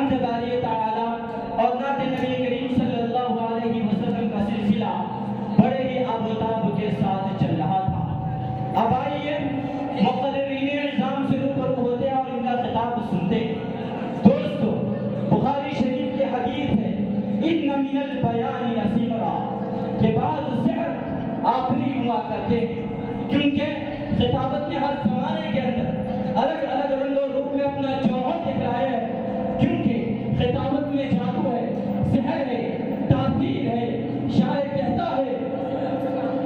حمد باری تعالی اور نعت نبی کریم صلی اللہ علیہ وسلم کا سلسلہ بڑے ہی آب و تاب کے ساتھ چل رہا تھا۔ اب آئیے مقررین نظام سے روبرو ہوتے اور ان کا خطاب سنتے۔ دوستو، بخاری شریف کی حدیث ہے ان من البیان نصیبا کہ بعض سحر آخری ہوا کرتے ہیں، کیونکہ خطابت نے ہر زمانے کے اندر الگ الگ رنگ و روپ میں اپنا جوہر دکھایا ہے، کیونکہ خطابت میں جادو ہے، سحر ہے، تاثیر ہے۔ شاعر کہتا ہے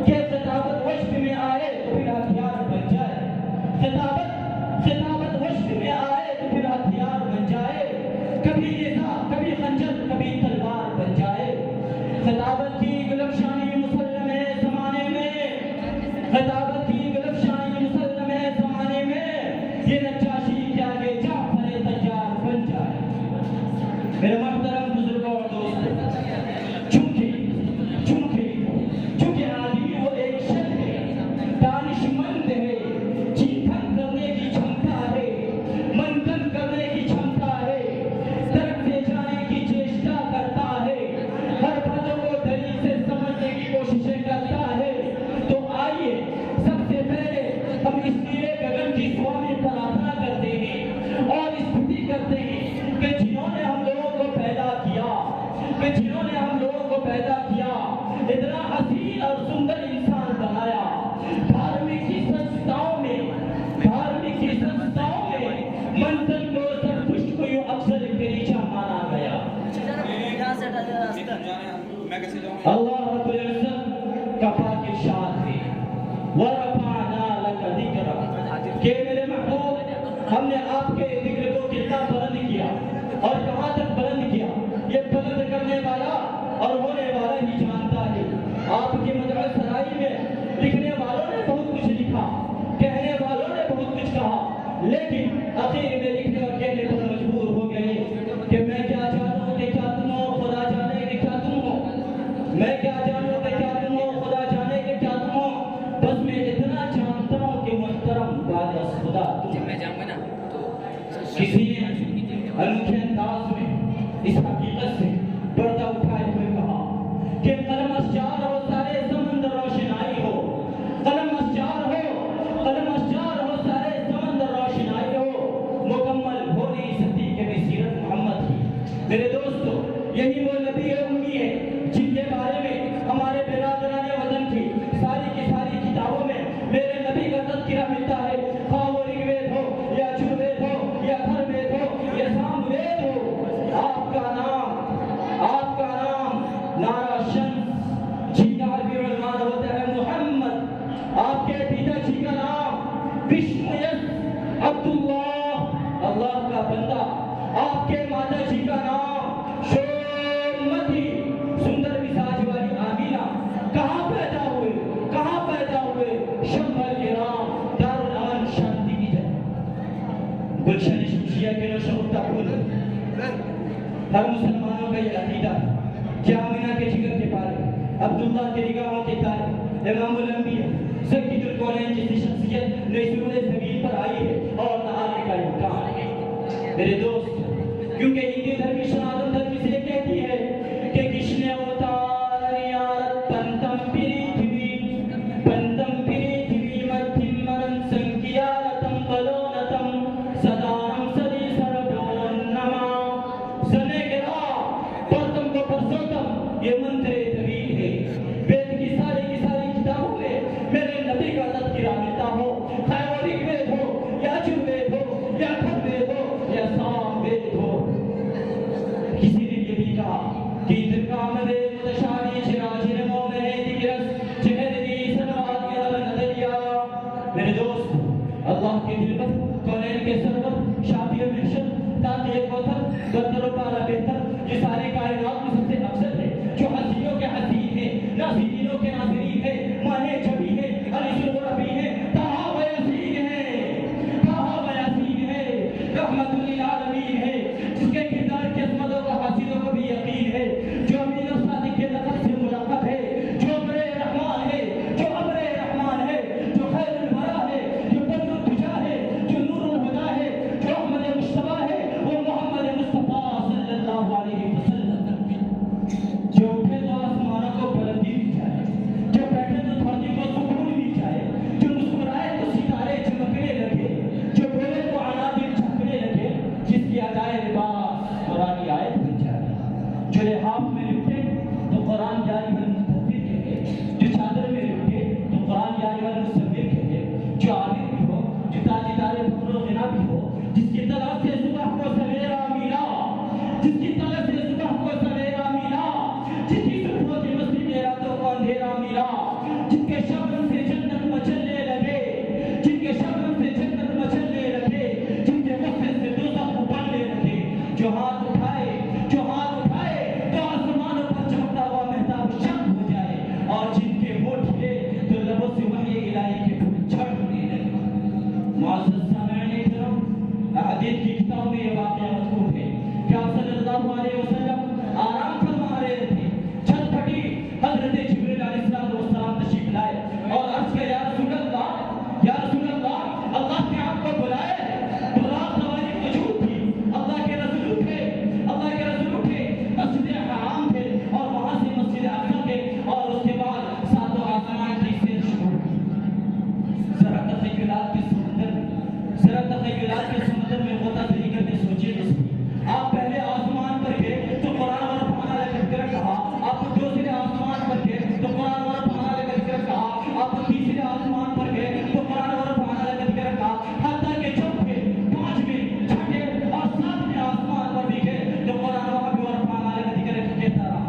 کہ خطابت وشم میں آئے تو پھر ہتھیار بن جائے، خطابت وشم میں آئے تو پھر ہتھیار بن جائے، کبھی نیزہ کبھی خنجر کبھی تلوار بن جائے۔ خطابت کی گلب شانی مسلم ہے زمانے میں، خطابت کی گلب شانی مسلم ہے زمانے میں، یہ نجاشی کے آگے جعفر طیار بن جائے۔ میرے محترم بزرگوں اور دوستوں، چونکہ آدمی وہ ایک شخص ہے، دانش مند ہے، چیتن کرنے کی چھمتا ہے، منتن کرنے کی چھمتا ہے، ترک دے جانے کی چیشٹا کرتا ہے، ہر باتوں کو دلیل سے سمجھنے کی کوششیں کرتا ہے۔ تو آئیے سب سے پہلے ہم اس نیلے گگن کی دعا میں پرارتھنا کرتے ہیں اور استھتی کرتے ہیں کہ جنہوں نے ہم لوگوں کو پیدا کیا، اتنا حسین اور سندر انسان بنایا، دھارمک کی سنستھاؤں میں منتن کو زرتشت کو یوں اکثر کلیچہ مانا گیا۔ اللہ رب العزت کا پاک ارشاد ہے وَرَفَعْنَا لَكَ ذِكْرَكَ کہ میرے محبوب ہم نے آپ کے ذکر کو کتنا بلند کیا اور کہاں تک بلند کیا، یہ بلند کرنے والا اور ہونے والا ہی جانتا ہے۔ آپ کی مدعو سرائی میں لکھنے والوں نے بہت کچھ لکھا، کہنے والوں نے بہت کچھ کہا، لیکن آخر میں لکھنے اور کہنے پر مجبور ہو گئے کہ میں کیا جانوں کہ کیا تم ہو، خدا جانے کہ کیا تم ہو، میں کیا جانوں کہ کیا تم ہو، خدا جانے کہ کیا تم ہو، بس میں اتنا جانتا ہوں کہ محترم بارس خدا کسی نے انوکھے انداز میں اس حقیقت سے پردہ اٹھائے ہوئے کہا کہ قلم اشجار ہو سارے سمندر روشنائی ہو، قلم اشجار ہو سارے سمندر روشنائی ہو، مکمل ہو نہیں سکتی کہ بھی سیرت محمد کی۔ میرے دوستو، یہی وہ نبی امی ہے جن کے بارے میں ہمارے برادران وطن کی ساری کتابوں میں میرے نبی کا تذکرہ ملتا ہے، خواہ وہ رگ وید ہو یا یجوروید ہو یا اتھروید ہو یا ساموید ہو، آپ کا نام نارا شمس جی کا عربی عنوان ہوتا ہے محمد، آپ کے پیتا جی کا نام وشنویس عبداللہ اللہ کا بندہ، آپ کے ماتا جی کا نام شومتی سندر مزاج والی آمینہ، کہاں پیدا ہوئے شمبھر کے رام دارالامن شانتی کی جگہ، گلشن شمشیہ کے نشو تقول۔ ہر مسلمانوں کا یہ عقیدہ ہے کہ آمینہ کے جگر کے پارے، عبداللہ کے نگاہوں کے تارے، امام الانبیاء سید الکونین جیسی شخصیت نزول زمین پر آئی ہے اور نہ آنے کا امکان ہے۔ میرے دوست، کیونکہ ہندی دھرمی سناتن دھرم اس لیے کہتی ہے کہ کشنے اوتار یارت پنتم پریتھوی مدھم مرن سنکیارتم بلونتم سدارم سدی سربون نما سنے گرا پرتم کو پرسوتم، یہ منتر طویل ہے۔ وید کی ساری کتابوں میں میرے نبی کا تذکرہ ملتا ہو، خیر و رگ وید ہو یا یجوروید ہو یا اتھروید ہو یا ساموید ہو۔ کسی نے یہ بھی کہا کہ انتقام دے متشاری شراجر مومن دیگرس چہر دی سنوات کے رب نظریا۔ میرے دوست، اللہ کے دل پر کونین کے سرور شافی و مرشد تاقی کوثر برتر و پارا بہتر یہ سارے کائنات میں سب سے افضل ہے، جو حسینوں کے حسین ہے، ناظرینوں کے ناظرین ہے، مانے جبی ہے، علی ربی ہے، طہا و یاسین ہے، رحمت للعالمین ہے، جس کے کردار کی عظمتوں کو حسینوں کو بھی یقین ہے، جو امین و صادق کے لقب سے ملقب ہے، جو بر رحمان ہے، جو ابر رحمان ہے، جو خیر الورا ہے، جو بدر الدجا ہے، جو نور الہدا ہے، جو احمد مصطفیٰ ہے، وہ محمد مصطفیٰ جس کی طرف سے صبح کو سویرا ملا، جس کی صبح کی مستی میں راتوں کو اندھیرا ملا، جن کے شبنم سے جنت مچلنے لگے، جن کے شبنم سے جنت مچلنے لگے، جن کے غصے سے دوزخ ابلنے لگے، جو ہاتھ اٹھائے تو آسمانوں پر چمکتا ہوا مہتاب شق ہو جائے، اور جن کے ہونٹ ہلے تو لبوں سے وحی الہی کے پھول جھڑنے لگے۔ معزز سامعین کرام، حدیث کی کتاب میں یہ واقعہ مذکور ہے کہ آپ صلی اللہ علیہ وسلم آرام فرما رہے تھے، چھت پھٹی، حضرت جبریل علیہ السلام تشریف لائے اور عرض کیا یا رسول اللہ، اللہ نے آپ کو بلائے، تو رات سواری موجود تھی، اللہ کے رسول اٹھے، مسجد حرام تھے اور وہاں سے مسجد اقصی تھے، اور اس کے بعد ساتوں آسمان کی سیر شروع ہوئی۔ ذرا تخیلات کے سمندر میں غوطہ زنی کرنے سوچیے دوستو، آپ پہلے آسمان پر گئے تو قرآن اور پڑھنا لے کر کہا، آپ دوسرے آسمان پر گئے تو قرآن اور پڑھنا لے کر کہا، آپ تیسرے آسمان پر گئے تو قرآن اور پڑھنا لے کر کہا، حتیٰ کہ چوتھے، پانچویں، چھٹے اور ساتویں آسمان پر بھی گئے تو قرآن اور پڑھنا لے کر کہتا رہا۔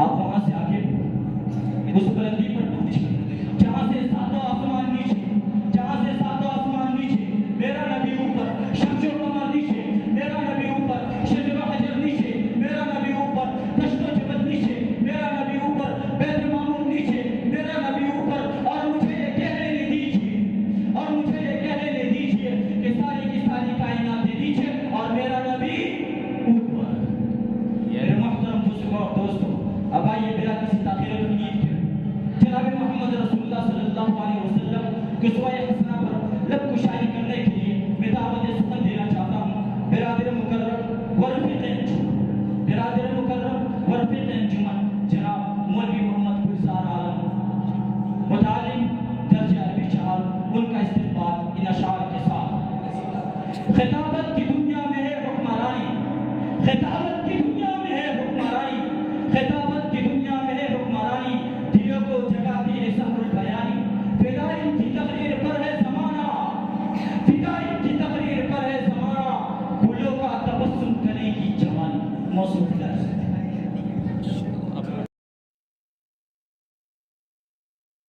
آپ وہاں سے آگے اس بلندی پر پہنچ گئے جہاں سے ساتوں آسمان نیچے، میرا نبی اوپر، شمس و قمر نیچے، میرا نبی اوپر، شجر و حجر نیچے، میرا نبی اوپر، دشت و جبل نیچے، میرا نبی اوپر، بیت معمور نیچے، میرا نبی اوپر، اور مجھے یہ کہنے دیجیے کہ ساری کی ساری کائنات نیچے اور میرا نبی اوپر۔ میرے محترم بزرگوں اور دوستوں، اب آئیے بلا کسی تاخیر و تمہید کے جناب محمد رسول اللہ صلی اللہ علیہ وسلم قصوہ حسنہ پر لب کشائی کرنے کے لیے میں دعوت سخن دینا چاہتا ہوں۔ برادر مکرم ورفیق انجمن جناب مولوی محمد گلزار عالم، متعلم درجہ عربی 4، ان کا استقبال ان اشعار کے ساتھ۔ خطابت کی دنیا میں ہے حکمرانی، خطابت کی دنیا میں ہے حکمرانی، خطابت کی دنیا میں ہے حکمرانی، دلوں کو جگاتی ہے سحر البیانی، فدائی کی تقریر پر ہے زمانہ، فدائی کی تقریر پر ہے زمانہ، گلوں کا تبسم کرے گی جوانی۔ موسیقی